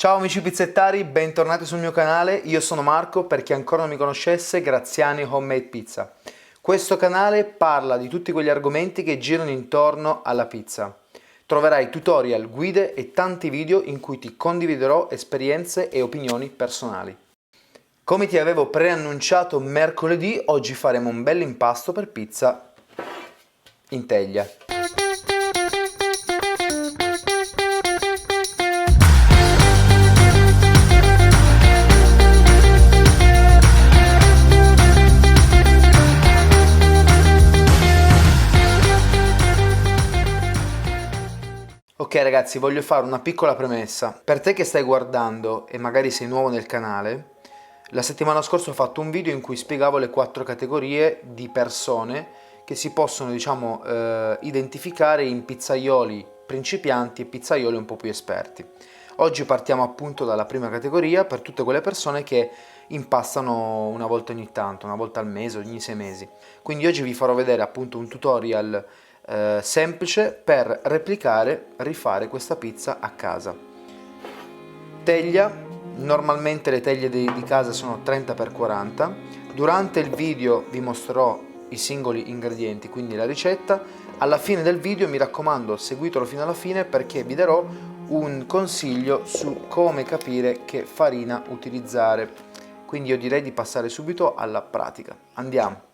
Ciao amici pizzettari, bentornati sul mio canale, io sono Marco, per chi ancora non mi conoscesse, Graziani Homemade Pizza. Questo canale parla di tutti quegli argomenti che girano intorno alla pizza. Troverai tutorial, guide e tanti video in cui ti condividerò esperienze e opinioni personali. Come ti avevo preannunciato mercoledì, oggi faremo un bel impasto per pizza in teglia. Ok ragazzi, voglio fare una piccola premessa. Per te che stai guardando e magari sei nuovo nel canale, la settimana scorsa ho fatto un video in cui spiegavo le 4 categorie di persone che si possono, identificare in pizzaioli principianti e pizzaioli un po' più esperti. Oggi partiamo appunto dalla prima categoria, per tutte quelle persone che impastano una volta ogni tanto, una volta al mese, ogni 6 mesi. Quindi oggi vi farò vedere appunto un tutorial semplice per rifare questa pizza a casa. Teglia, normalmente le teglie di casa sono 30x40. Durante il video vi mostrerò i singoli ingredienti, quindi la ricetta. Alla fine del video, mi raccomando, seguitelo fino alla fine perché vi darò un consiglio su come capire che farina utilizzare. Quindi io direi di passare subito alla pratica. Andiamo!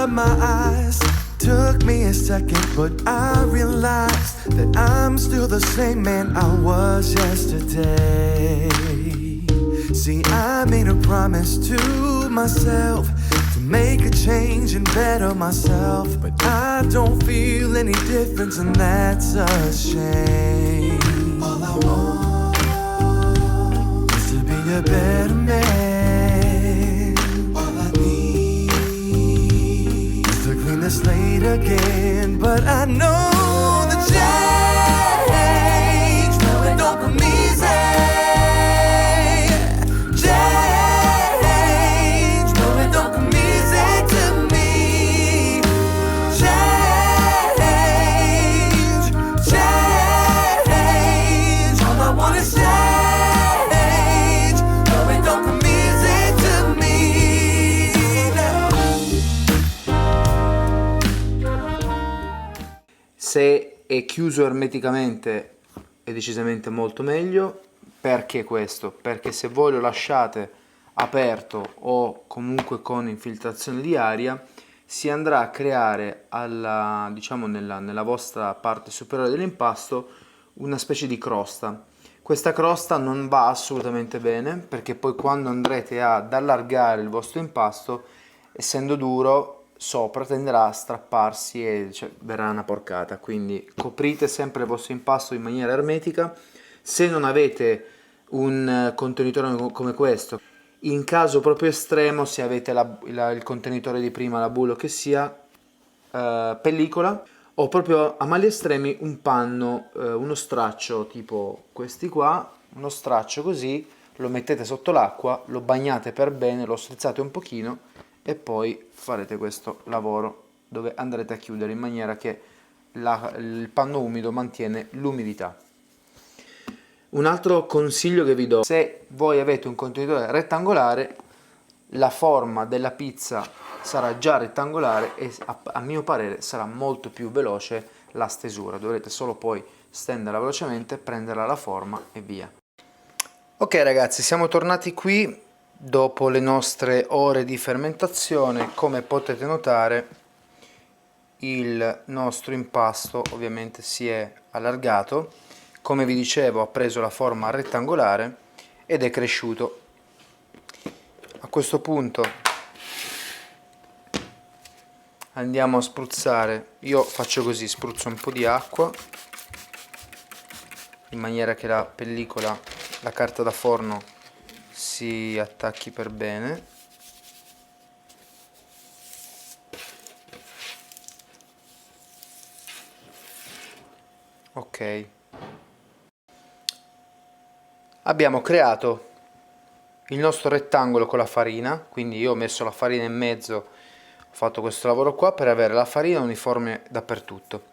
My eyes took me a second, but I realized that I'm still the same man I was yesterday. See, I made a promise to myself to make a change and better myself, but I don't feel any difference, and that's a shame. All I want is to be a better man. The slate again, but I know the change, no, it don't come easy. Change, no, it don't come easy to me. Change, change, all I want is change, no, it don't come easy to me. Se è chiuso ermeticamente è decisamente molto meglio. Perché questo? Perché se voi lo lasciate aperto o comunque con infiltrazione di aria, si andrà a creare diciamo nella vostra parte superiore dell'impasto una specie di crosta. Questa crosta non va assolutamente bene, perché poi quando andrete ad allargare il vostro impasto, essendo duro, sopra tenderà a strapparsi e verrà una porcata. Quindi coprite sempre il vostro impasto in maniera ermetica. Se non avete un contenitore come questo, in caso proprio estremo, se avete il contenitore di prima, la bullo che sia, pellicola, o proprio a mali estremi un panno, uno straccio tipo questi qua, uno straccio così, lo mettete sotto l'acqua, lo bagnate per bene, lo strizzate un pochino e poi farete questo lavoro dove andrete a chiudere in maniera che il panno umido mantiene l'umidità. Un altro consiglio che vi do: se voi avete un contenitore rettangolare, la forma della pizza sarà già rettangolare e a mio parere sarà molto più veloce la stesura. Dovrete solo poi stenderla velocemente, prenderla la forma e via. Ok ragazzi, siamo tornati qui dopo le nostre ore di fermentazione. Come potete notare, il nostro impasto ovviamente si è allargato, come vi dicevo ha preso la forma rettangolare ed è cresciuto. A questo punto andiamo a spruzzare, io faccio così, spruzzo un po' di acqua in maniera che la pellicola, la carta da forno si attacchi per bene. Ok, abbiamo creato il nostro rettangolo con la farina, quindi io ho messo la farina in mezzo, ho fatto questo lavoro qua per avere la farina uniforme dappertutto.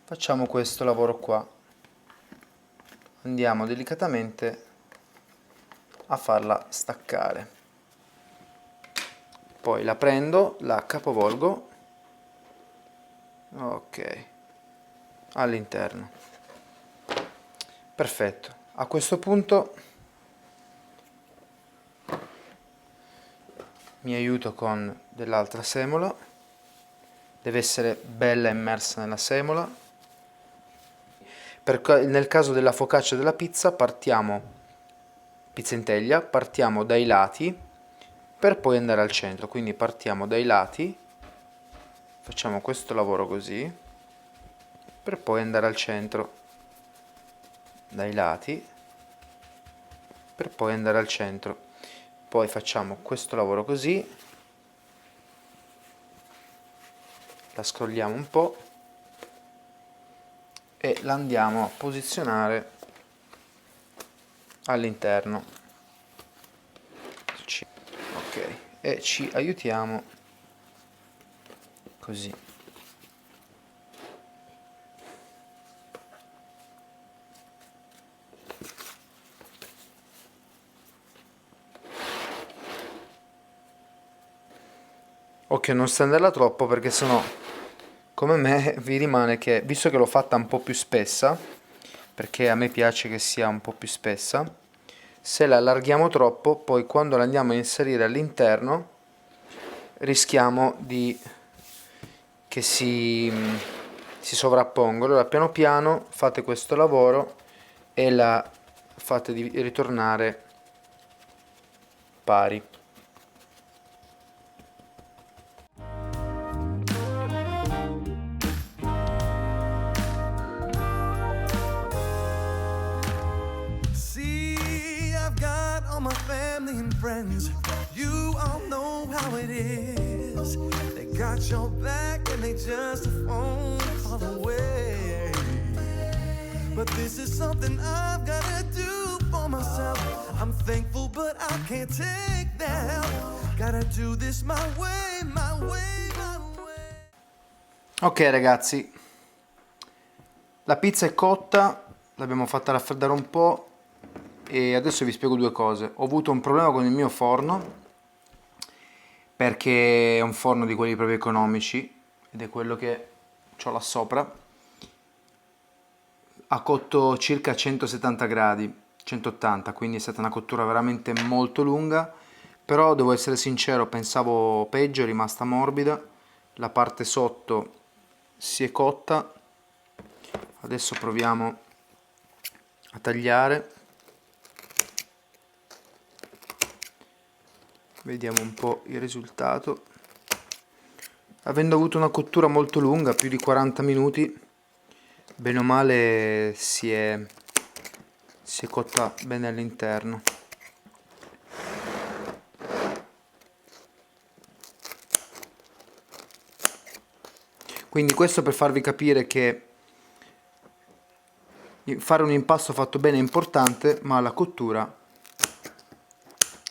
Facciamo questo lavoro qua, andiamo delicatamente a farla staccare, poi la prendo, la capovolgo, ok, all'interno. Perfetto. A questo punto mi aiuto con dell'altra semola, deve essere bella immersa nella semola. Nel caso della focaccia della pizza pizza in teglia, partiamo dai lati per poi andare al centro, quindi partiamo dai lati, facciamo questo lavoro così per poi andare al centro, dai lati per poi andare al centro, poi facciamo questo lavoro così, la scrolliamo un po' e la andiamo a posizionare all'interno, ok, e ci aiutiamo così. Ok, non stenderla troppo perché sennò, come me, vi rimane che, visto che l'ho fatta un po' più spessa, perché a me piace che sia un po' più spessa, se la allarghiamo troppo, poi quando la andiamo a inserire all'interno, rischiamo che si sovrappongono. Allora piano piano fate questo lavoro e la fate ritornare pari. See, I've got all my family and friends. You all know how it is. They got your back and they just a phone call away. But this is something I've gotta do for myself. I'm thankful, but I can't take that help. Gotta do this my way, my way, my way. Ok ragazzi, la pizza è cotta, l'abbiamo fatta raffreddare un po' e adesso vi spiego due cose. Ho avuto un problema con il mio forno perché è un forno di quelli proprio economici ed è quello che ho là sopra. Ha cotto circa 170 gradi, 180, quindi è stata una cottura veramente molto lunga, però devo essere sincero, pensavo peggio, è rimasta morbida, la parte sotto si è cotta. Adesso proviamo a tagliare, vediamo un po' il risultato. Avendo avuto una cottura molto lunga, più di 40 minuti, bene o male si è cotta bene all'interno. Quindi questo per farvi capire che fare un impasto fatto bene è importante, ma la cottura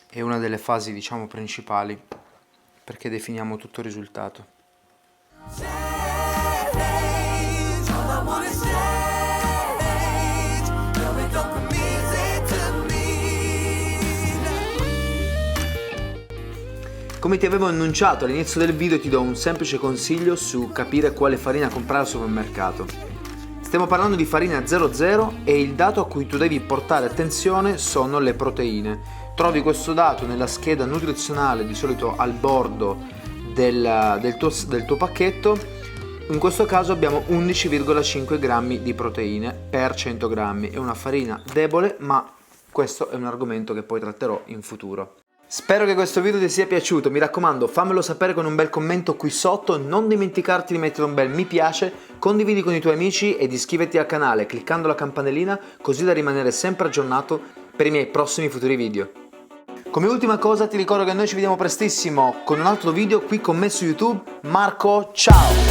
è una delle fasi, diciamo, principali perché definiamo tutto il risultato. Come ti avevo annunciato all'inizio del video, ti do un semplice consiglio su capire quale farina comprare al supermercato. Stiamo parlando di farina 00 e il dato a cui tu devi portare attenzione sono le proteine. Trovi questo dato nella scheda nutrizionale, di solito al bordo del tuo pacchetto. In questo caso abbiamo 11,5 grammi di proteine per 100 grammi. È una farina debole, ma questo è un argomento che poi tratterò in futuro. Spero che questo video ti sia piaciuto, mi raccomando fammelo sapere con un bel commento qui sotto, non dimenticarti di mettere un bel mi piace, condividi con i tuoi amici ed iscriviti al canale cliccando la campanellina così da rimanere sempre aggiornato per i miei prossimi futuri video. Come ultima cosa ti ricordo che noi ci vediamo prestissimo con un altro video qui con me su YouTube. Marco, ciao!